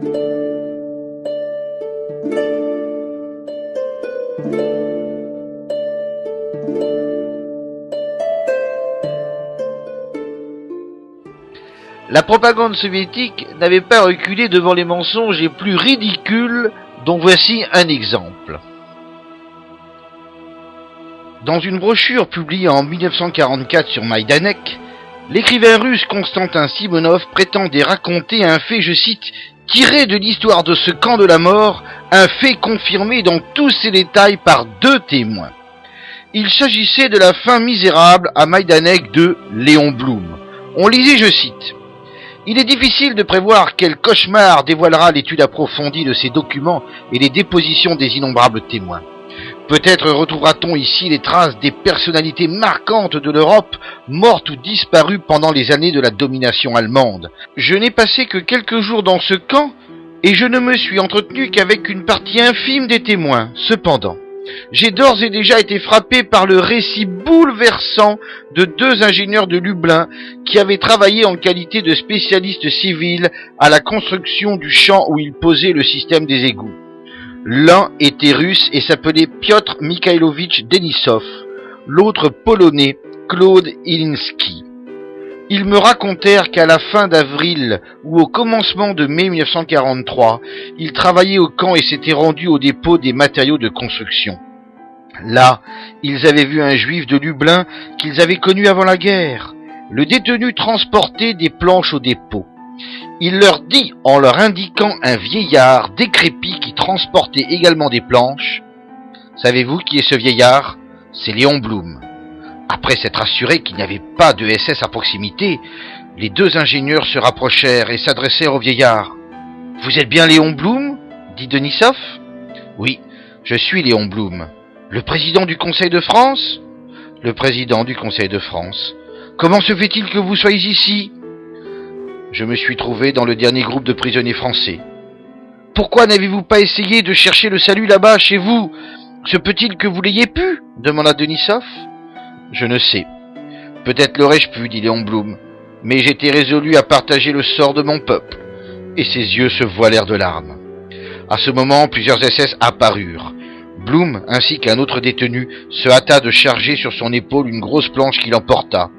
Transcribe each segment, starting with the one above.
La propagande soviétique n'avait pas reculé devant les mensonges les plus ridicules, dont voici un exemple. Dans une brochure publiée en 1944 sur Majdanek, l'écrivain russe Konstantin Simonov prétendait raconter un fait, je cite, tiré de l'histoire de ce camp de la mort, un fait confirmé dans tous ses détails par 2 témoins. Il s'agissait de la fin misérable à Majdanek de Léon Blum. On lisait, je cite, « Il est difficile de prévoir quel cauchemar dévoilera l'étude approfondie de ces documents et les dépositions des innombrables témoins. Peut-être retrouvera-t-on ici les traces des personnalités marquantes de l'Europe, mortes ou disparues pendant les années de la domination allemande. Je n'ai passé que quelques jours dans ce camp, et je ne me suis entretenu qu'avec une partie infime des témoins. Cependant, j'ai d'ores et déjà été frappé par le récit bouleversant de 2 ingénieurs de Lublin qui avaient travaillé en qualité de spécialistes civils à la construction du champ où ils posaient le système des égouts. L'un était russe et s'appelait Piotr Mikhailovitch Denisov, l'autre polonais, Claude Ilinski. Ils me racontèrent qu'à la fin d'avril ou au commencement de mai 1943, ils travaillaient au camp et s'étaient rendus au dépôt des matériaux de construction. Là, ils avaient vu un juif de Lublin qu'ils avaient connu avant la guerre. Le détenu transportait des planches au dépôt. Il leur dit, en leur indiquant un vieillard décrépit qui transportait également des planches, « Savez-vous qui est ce vieillard ? C'est Léon Blum. » Après s'être assuré qu'il n'y avait pas de SS à proximité, les 2 ingénieurs se rapprochèrent et s'adressèrent au vieillard. « Vous êtes bien Léon Blum ?» dit Denisov. « Oui, je suis Léon Blum. Le président du Conseil de France ?»« Le président du Conseil de France. Comment se fait-il que vous soyez ici ?» Je me suis trouvé dans le dernier groupe de prisonniers français. « Pourquoi n'avez-vous pas essayé de chercher le salut là-bas, chez vous ? Se peut-il que vous l'ayez pu ?» demanda Denisov. « Je ne sais. Peut-être l'aurais-je pu, dit Léon Blum, mais j'étais résolu à partager le sort de mon peuple. » Et ses yeux se voilèrent de larmes. À ce moment, plusieurs SS apparurent. Blum, ainsi qu'un autre détenu, se hâta de charger sur son épaule une grosse planche qu'il emporta.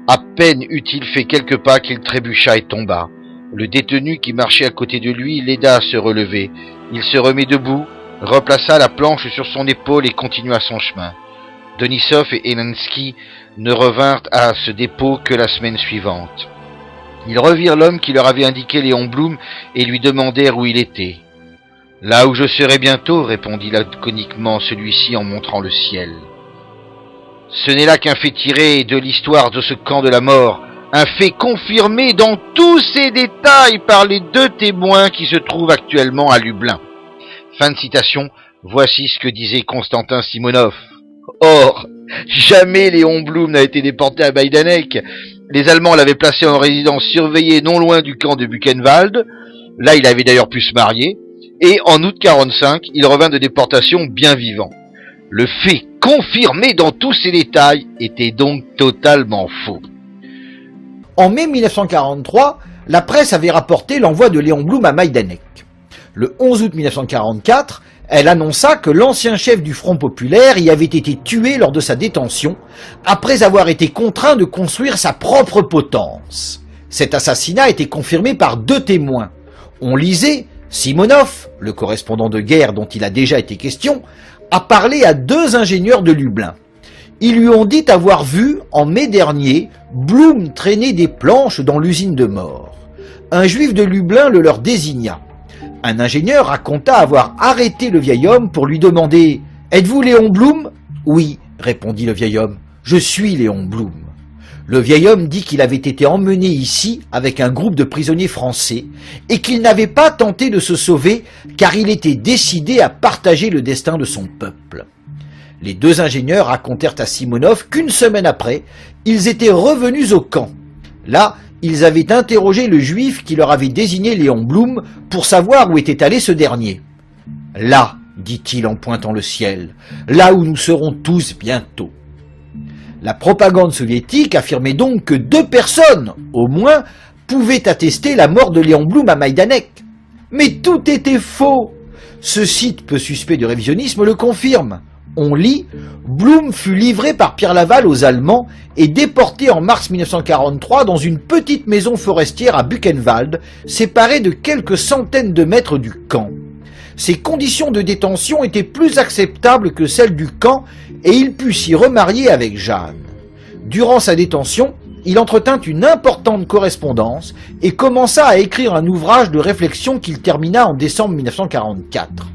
À peine eut-il fait quelques pas qu'il trébucha et tomba. Le détenu qui marchait à côté de lui l'aida à se relever. Il se remit debout, replaça la planche sur son épaule et continua son chemin. Denisov et Ilinski ne revinrent à ce dépôt que la semaine suivante. Ils revirent l'homme qui leur avait indiqué Léon Blum et lui demandèrent où il était. « Là où je serai bientôt, répondit laconiquement celui-ci en montrant le ciel. Ce n'est là qu'un fait tiré de l'histoire de ce camp de la mort, un fait confirmé dans tous ses détails par les 2 témoins qui se trouvent actuellement à Lublin. » Fin de citation, voici ce que disait Konstantin Simonov. Or, jamais Léon Blum n'a été déporté à Majdanek. Les Allemands l'avaient placé en résidence surveillée non loin du camp de Buchenwald. Là, il avait d'ailleurs pu se marier. Et en août 1945, il revint de déportation bien vivant. Le fait confirmé dans tous ses détails était donc totalement faux. En mai 1943, la presse avait rapporté l'envoi de Léon Blum à Majdanek. Le 11 août 1944, elle annonça que l'ancien chef du Front populaire y avait été tué lors de sa détention, après avoir été contraint de construire sa propre potence. Cet assassinat était confirmé par 2 témoins. On lisait Simonov, le correspondant de guerre dont il a déjà été question, a parlé à 2 ingénieurs de Lublin. Ils lui ont dit avoir vu, en mai dernier, Blum traîner des planches dans l'usine de mort. Un juif de Lublin le leur désigna. Un ingénieur raconta avoir arrêté le vieil homme pour lui demander « Êtes-vous Léon Blum ?»« Oui, répondit le vieil homme, je suis Léon Blum. » Le vieil homme dit qu'il avait été emmené ici avec un groupe de prisonniers français et qu'il n'avait pas tenté de se sauver car il était décidé à partager le destin de son peuple. Les 2 ingénieurs racontèrent à Simonov qu'une semaine après, ils étaient revenus au camp. Là, ils avaient interrogé le juif qui leur avait désigné Léon Blum pour savoir où était allé ce dernier. « Là, dit-il en pointant le ciel, là où nous serons tous bientôt. » La propagande soviétique affirmait donc que 2 personnes, au moins, pouvaient attester la mort de Léon Blum à Majdanek. Mais tout était faux. Ce site peu suspect de révisionnisme le confirme. On lit « Blum fut livré par Pierre Laval aux Allemands et déporté en mars 1943 dans une petite maison forestière à Buchenwald, séparée de quelques centaines de mètres du camp. Ses conditions de détention étaient plus acceptables que celles du camp et il put s'y remarier avec Jeanne. Durant sa détention, il entretint une importante correspondance et commença à écrire un ouvrage de réflexion qu'il termina en décembre 1944.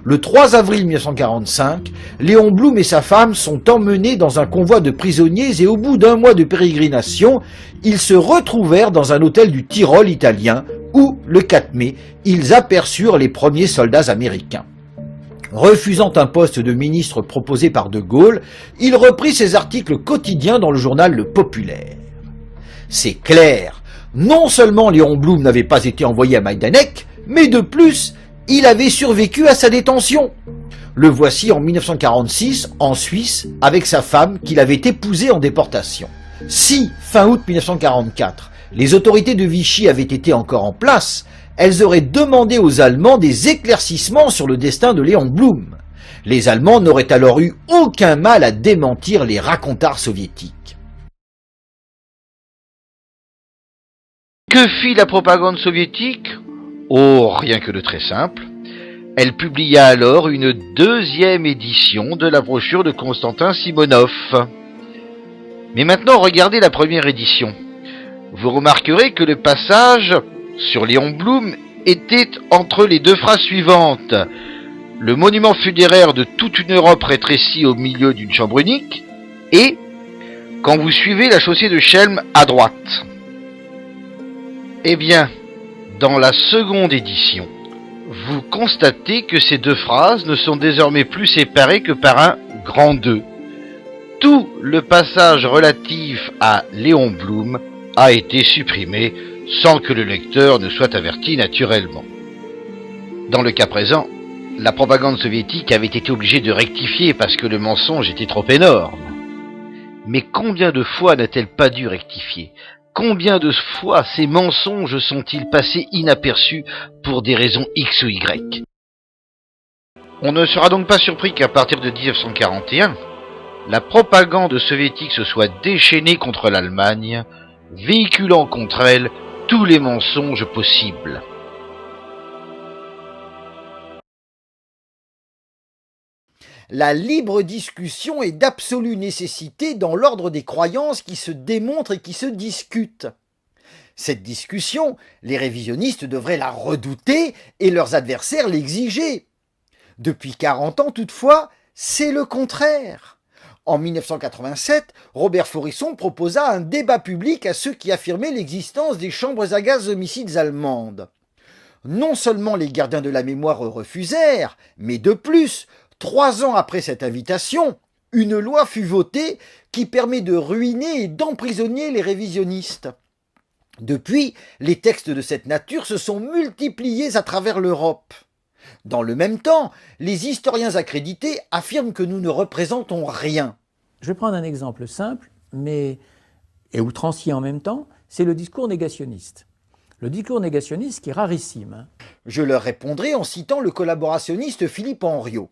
Le 3 avril 1945, Léon Blum et sa femme sont emmenés dans un convoi de prisonniers et au bout d'un mois de pérégrination, ils se retrouvèrent dans un hôtel du Tyrol italien où, le 4 mai, ils aperçurent les premiers soldats américains. Refusant un poste de ministre proposé par De Gaulle, il reprit ses articles quotidiens dans le journal Le Populaire. C'est clair, non seulement Léon Blum n'avait pas été envoyé à Majdanek, mais de plus, il avait survécu à sa détention. Le voici en 1946, en Suisse, avec sa femme qu'il avait épousée en déportation. Si, fin août 1944, les autorités de Vichy avaient été encore en place, elles auraient demandé aux Allemands des éclaircissements sur le destin de Léon Blum. Les Allemands n'auraient alors eu aucun mal à démentir les racontars soviétiques. Que fit la propagande soviétique ? Oh, rien que de très simple. Elle publia alors une deuxième édition de la brochure de Konstantin Simonov. Mais maintenant, regardez la première édition. Vous remarquerez que le passage sur Léon Blum était entre les deux phrases suivantes. Le monument funéraire de toute une Europe rétrécie au milieu d'une chambre unique et quand vous suivez la chaussée de Chelm à droite. Eh bien, dans la seconde édition, vous constatez que ces deux phrases ne sont désormais plus séparées que par un grand 2. Tout le passage relatif à Léon Blum a été supprimé sans que le lecteur ne soit averti naturellement. Dans le cas présent, la propagande soviétique avait été obligée de rectifier parce que le mensonge était trop énorme. Mais combien de fois n'a-t-elle pas dû rectifier ? Combien de fois ces mensonges sont-ils passés inaperçus pour des raisons X ou Y ? On ne sera donc pas surpris qu'à partir de 1941, la propagande soviétique se soit déchaînée contre l'Allemagne, véhiculant contre elle tous les mensonges possibles. La libre discussion est d'absolue nécessité dans l'ordre des croyances qui se démontrent et qui se discutent. Cette discussion, les révisionnistes devraient la redouter et leurs adversaires l'exiger. Depuis 40 ans toutefois, c'est le contraire. En 1987, Robert Faurisson proposa un débat public à ceux qui affirmaient l'existence des chambres à gaz homicides allemandes. Non seulement les gardiens de la mémoire refusèrent, mais de plus, 3 ans après cette invitation, une loi fut votée qui permet de ruiner et d'emprisonner les révisionnistes. Depuis, les textes de cette nature se sont multipliés à travers l'Europe. Dans le même temps, les historiens accrédités affirment que nous ne représentons rien. Je vais prendre un exemple simple, mais et outrancier en même temps, c'est le discours négationniste. Le discours négationniste qui est rarissime. Je leur répondrai en citant le collaborationniste Philippe Henriot.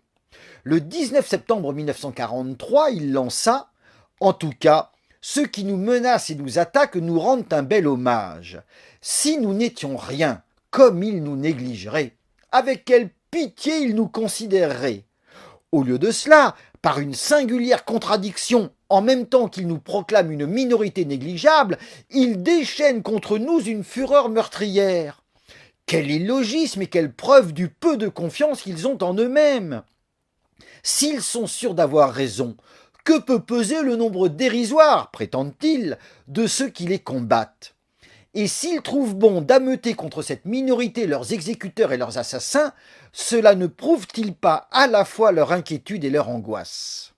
Le 19 septembre 1943, il lança « En tout cas, ceux qui nous menacent et nous attaquent nous rendent un bel hommage. Si nous n'étions rien, comme ils nous négligeraient, avec quelle pitié ils nous considéreraient. Au lieu de cela, par une singulière contradiction, en même temps qu'ils nous proclament une minorité négligeable, ils déchaînent contre nous une fureur meurtrière. Quel illogisme et quelle preuve du peu de confiance qu'ils ont en eux-mêmes. S'ils sont sûrs d'avoir raison, que peut peser le nombre dérisoire, prétendent-ils, de ceux qui les combattent? Et s'ils trouvent bon d'ameuter contre cette minorité leurs exécuteurs et leurs assassins, cela ne prouve-t-il pas à la fois leur inquiétude et leur angoisse?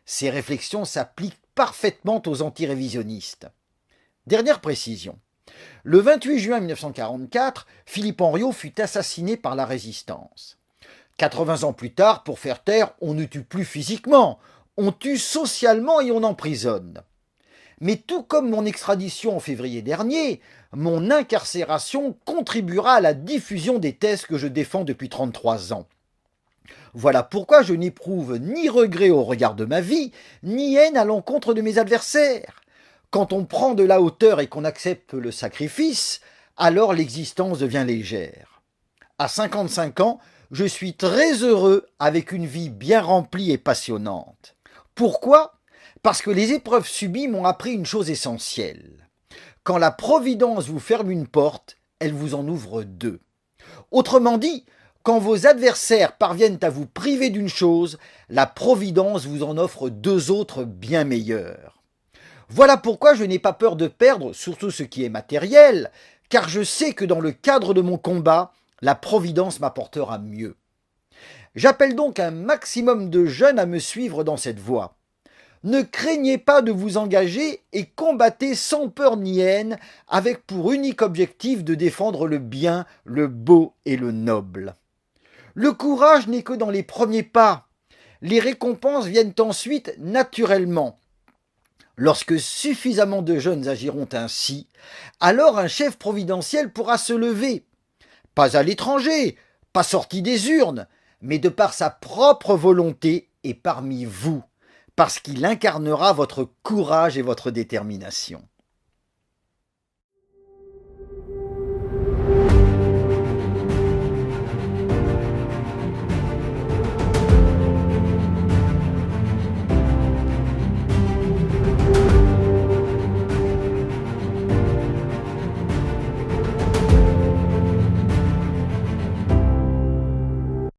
Ces réflexions s'appliquent parfaitement aux antirévisionnistes. Dernière précision. Le 28 juin 1944, Philippe Henriot fut assassiné par la résistance. 80 ans plus tard, pour faire taire, on ne tue plus physiquement, on tue socialement et on emprisonne. Mais tout comme mon extradition en février dernier, mon incarcération contribuera à la diffusion des thèses que je défends depuis 33 ans. Voilà pourquoi je n'éprouve ni regret au regard de ma vie, ni haine à l'encontre de mes adversaires. Quand on prend de la hauteur et qu'on accepte le sacrifice, alors l'existence devient légère. À 55 ans, je suis très heureux avec une vie bien remplie et passionnante. Pourquoi ? Parce que les épreuves subies m'ont appris une chose essentielle. Quand la Providence vous ferme une porte, elle vous en ouvre deux. Autrement dit, quand vos adversaires parviennent à vous priver d'une chose, la Providence vous en offre deux autres bien meilleures. Voilà pourquoi je n'ai pas peur de perdre, surtout ce qui est matériel, car je sais que dans le cadre de mon combat, la Providence m'apportera mieux. J'appelle donc un maximum de jeunes à me suivre dans cette voie. Ne craignez pas de vous engager et combattez sans peur ni haine, avec pour unique objectif de défendre le bien, le beau et le noble. Le courage n'est que dans les premiers pas. Les récompenses viennent ensuite naturellement. Lorsque suffisamment de jeunes agiront ainsi, alors un chef providentiel pourra se lever. Pas à l'étranger, pas sorti des urnes, mais de par sa propre volonté et parmi vous, parce qu'il incarnera votre courage et votre détermination.